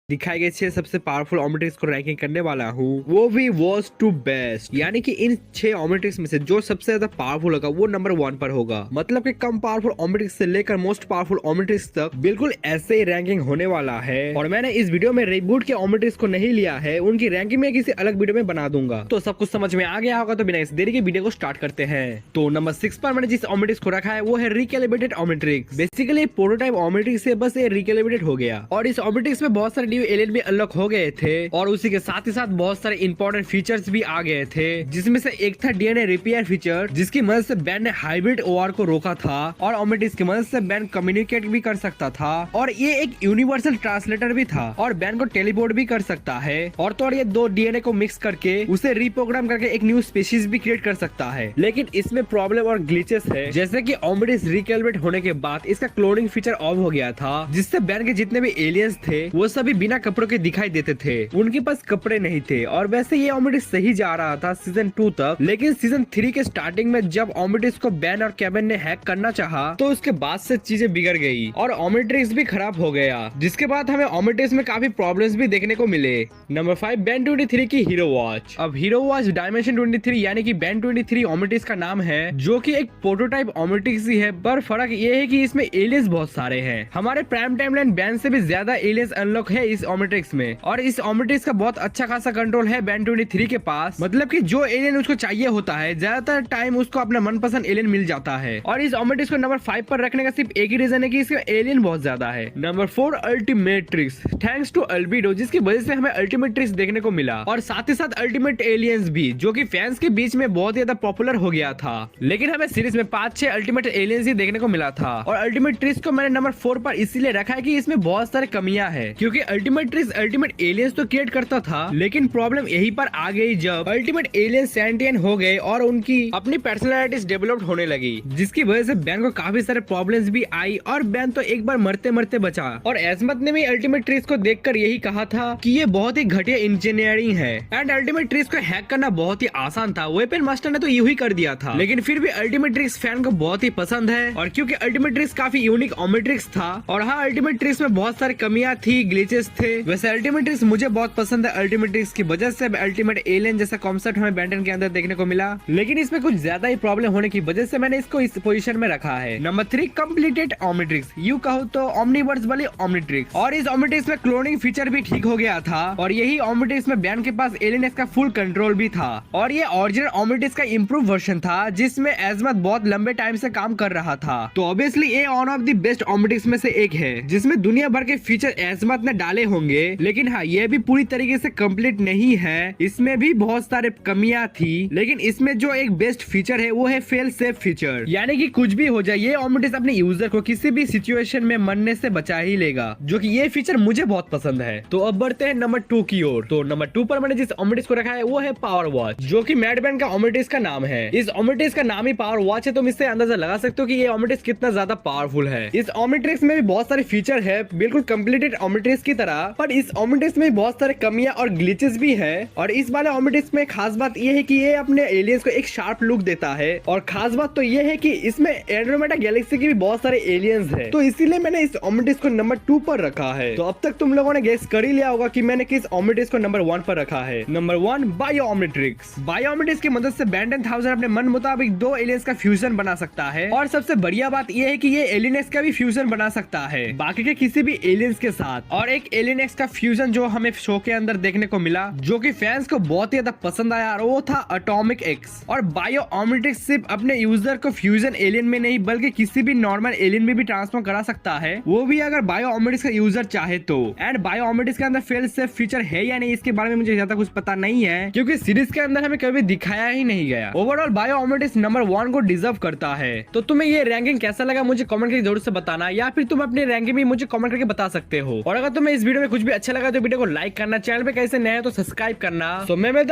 दिखाए गए 6 सबसे पावरफुल ओमेट्रिक्स को रैंकिंग करने वाला हूँ, वो भी वर्स्ट टू बेस्ट, यानी कि इन 6 ओमेट्रिक्स में से जो सबसे ज्यादा पावरफुल होगा वो नंबर 1 पर होगा। मतलब कि कम पावरफुल ओमेट्रिक्स से लेकर मोस्ट पावरफुल ओमेट्रिक्स तक बिल्कुल ऐसे ही रैंकिंग होने वाला है। और मैंने इस वीडियो में रिबूट के ओमेट्रिक्स को नहीं लिया है, उनकी रैंकिंग में किसी अलग वीडियो में बना दूंगा। तो सब कुछ समझ में आ गया होगा, तो बिना इस देरी के वीडियो को स्टार्ट करते हैं। तो नंबर 6 पर मैंने जिस ओमेट्रिक्स को रखा है वो है रिकैलिब्रेटेड ओमेट्रिक्स। बेसिकली प्रोटोटाइप ओमेट्रिक्स से बस ये रिकैलिब्रेटेड हो गया और इस ओमेट्रिक्स में बहुत सारे न्यू एलियन भी अनलॉक हो गए थे और उसी के साथ ही साथ बहुत सारे इंपॉर्टेंट फीचर्स भी आ गए थे, जिसमें से एक था डीएनए रिपेयर फीचर, जिसकी मदद से बैन ने हाइब्रिड ओआर को रोका था और ओमेट्रिक्स की मदद से बैन कम्युनिकेट भी कर सकता था। और ये एक यूनिवर्सल ट्रांसलेटर भी था और बैन को टेलीपोर्ट भी कर सकता है। और तो और ये दो डीएनए को मिक्स करके उसे रिप्रोग्राम करके एक न्यू स्पीशीज भी क्रिएट कर सकता है। लेकिन इसमें प्रॉब्लम और ग्लिचेस है, जैसे कि ओमेट्रिक्स रिकैलिब्रेट होने के बाद इसका क्लोनिंग फीचर ऑफ हो गया था, जिससे बैन के जितने भी एलियंस थे वो सभी बिना कपड़ों के दिखाई देते थे, उनके पास कपड़े नहीं थे। और वैसे ये ओमेट्रिक्स सही जा रहा था सीजन 2 तक, लेकिन सीजन 3 के स्टार्टिंग में जब ओमेट्रिक्स को बैन और केविन ने हैक करना चाहा तो उसके बाद से चीजें बिगड़ गई और ओमेट्रिक्स भी खराब हो गया, जिसके बाद हमें ओमेट्रिक्स में काफी प्रॉब्लम्स भी देखने को मिले। नंबर 5 बैन 23 की हीरो वॉच। अब हीरो वॉच डायमेंशन 23 यानी कि बैन 23 ओमेट्रिक्स का नाम है, जो कि एक प्रोटोटाइप ओमेट्रिक्स ही है, पर फर्क ये है कि इसमें एलियंस बहुत सारे हैं। हमारे प्राइम टाइमलाइन बैन से भी ज्यादा एलियंस अनलॉक है इस ओमेट्रिक्स में और इस ओमेट्रिक्स का बहुत अच्छा खासा कंट्रोल है बैन 23 के पास। मतलब कि जो एलियन उसको चाहिए होता है ज्यादातर टाइम उसको अपना मनपसंद एलियन मिल जाता है। और इस ओमेट्रिक्स को नंबर 5 पर रखने का सिर्फ एक ही रीजन है कि इसका एलियन बहुत ज्यादा है। Number 4 ultimate tricks, thanks to Albedo, जिसकी वजह से हमें अल्टीमेट ट्रिक्स देखने को मिला और साथ ही साथ अल्टीमेट एलियंस भी, जो कि फैंस के बीच में बहुत ज्यादा पॉपुलर हो गया था। लेकिन हमें सीरीज में 5-6 अल्टीमेट एलियंस ही देखने को मिला था और अल्टीमेट ट्रिक्स को मैंने नंबर 4 पर इसीलिए रखा है कि इसमें बहुत सारे कमियां हैं, क्योंकि अल्टीमेट ट्रिक्स अल्टीमेट एलियंस तो क्रिएट करता था, लेकिन प्रॉब्लम यही पर आ गई जब अल्टीमेट एलियन सेंटियन हो गए और उनकी अपनी पर्सनालिटीज डेवलप्ड होने लगी, जिसकी वजह से बैन को काफी सारे प्रॉब्लम्स भी आई और बैन तो एक बार मरते मरते बचा। और एजमत ने भी अल्टीमेट ट्रिक्स को देखकर यही कहा था कि ये बहुत ही घटिया इंजीनियरिंग है एंड अल्टीमेट ट्रिक्स को हैक करना बहुत ही आसान था। वेपन मास्टर ने तो यूं ही कर दिया था, लेकिन फिर भी अल्टीमेट ट्रिक्स फैन को बहुत ही पसंद है। और क्योंकि अल्टीमेट ट्रिक्स काफी यूनिक ओमेट्रिक्स था और हाँ, अल्टीमेट ट्रिक्स में बहुत सारी कमियां थी, ग्लिचेस थे। वैसे अल्टीमेट ट्रिक्स मुझे बहुत पसंद है, अल्टीमेट ट्रिक्स की वजह से अल्टीमेट एलियन जैसा कॉन्सेप्ट हमें बेंटन के अंदर देखने को मिला, लेकिन इसमें कुछ ज्यादा ही प्रॉब्लम होने की वजह से मैंने इसको इस पोजीशन में रखा है। नंबर 3 कंप्लीटेड ओमेट्रिक्स, यू कहो तो ओमनीवर्स वाली ओमेट्रिक्स। और इस ओमेट्रिक्स में क्लोनिंग फीचर भी ठीक हो गया था और यही ओमेट्रिक्स में बैन के पास एलियन का फुल कंट्रोल भी था और ये ओरिजिनल ओमेट्रिक्स का इंप्रूव वर्जन था, जिसमें एजमत बहुत लंबे टाइम से काम कर रहा था। तो ऑब्वियसली ये वन ऑफ द बेस्ट ओमेट्रिक्स में से एक है, जिसमें दुनिया भर के फीचर एजमत ने डाले होंगे, लेकिन हाँ, ये भी पूरी तरीके से कंप्लीट नहीं है, इसमें भी बहुत सारे कमियां थी। लेकिन इसमें जो एक बेस्ट फीचर है वो है फेल सेफ फीचर, यानी कि कुछ भी हो जाए ये ओमेट्रिक्स अपने यूजर को किसी भी सिचुएशन में मरने से बचा ही लेगा, जो कि ये फीचर मुझे बहुत पसंद है। तो अब बढ़ते हैं नंबर 2 की ओर। तो नंबर 2 पर मैंने जिस ओमेट्रिक्स को रखा है वो है पावर वॉच, जो कि मैडबैन का ओमेट्रिक्स का नाम है। इस ओमेट्रिक्स का नाम ही पावर वॉच है, तुम इससे अंदाजा लगा सकते हो कि ये ओमेट्रिक्स कितना ज्यादा पावरफुल है। इस ओमेट्रिक्स में भी बहुत सारे फीचर है, बिल्कुल कंप्लीटेड ओमेट्रिक्स की तरह, पर इस ओमेट्रिक्स में बहुत सारे कमियां और ग्लिचेस भी है। और इस वाले ओमेट्रिक्स में खास बात यह है कि ये अपने एलियंस को एक शार्प लुक देता है और खास बात तो ये है कि इसमें एंड्रोमेडा गैलेक्सी के भी बहुत सारे एलियंस है, तो इसीलिए मैंने इस ओमेट्रिक्स को नंबर 2 पर रखा है। तो अब तक तुम लोगों ने गेस कर ही लिया होगा कि मैंने किस ओमेट्रिक्स को नंबर 1 पर रखा है। Number 1 Biomnitrix. Biomnitrix की मदद से बैंटन 1000 अपने मन मुताबिक 2 एलियंस का फ्यूजन बना सकता है और सबसे बढ़िया बात यह है कि ये एलियंस का भी फ्यूजन बना सकता है बाकी के किसी भी एलियंस के साथ। और एक एलियंस का फ्यूजन जो हमें शो के अंदर देखने को मिला, जो कि फैंस को बहुत ही ज्यादा पसंद आया, और वो था एटॉमिक एक्स। और बायो ओमेट्रिक्स सिर्फ अपने यूजर को फ्यूजन एलियन में नहीं बल्कि किसी भी नॉर्मल एलियन में भी ट्रांसफॉर्म करा सकता है, वो भी अगर बायो ओमेट्रिक्स का यूजर चाहे तो। एंड बायो ओमेट्रिक्स के अंदर फेल सेफ फीचर है या नहीं, इसके बारे में मुझे ज्यादा कुछ पता नहीं है, क्योंकि सीरीज के अंदर हमें कभी दिखाया ही नहीं गया। ओवरऑल बायो ओमेट्रिक्स नंबर 1 को डिजर्व करता है। तो तुम्हें ये रैंकिंग कैसा लगा मुझे कमेंट करके जरूर से बताना, या फिर तुम अपनी रैंकिंग भी मुझे कमेंट करके बता सकते हो। और अगर तुम्हें इस वीडियो में कुछ भी अच्छा लगा तो वीडियो को लाइक करना, चैनल पे कैसे नए हो तो सब्सक्राइब करना। तो मैं मिलता हूं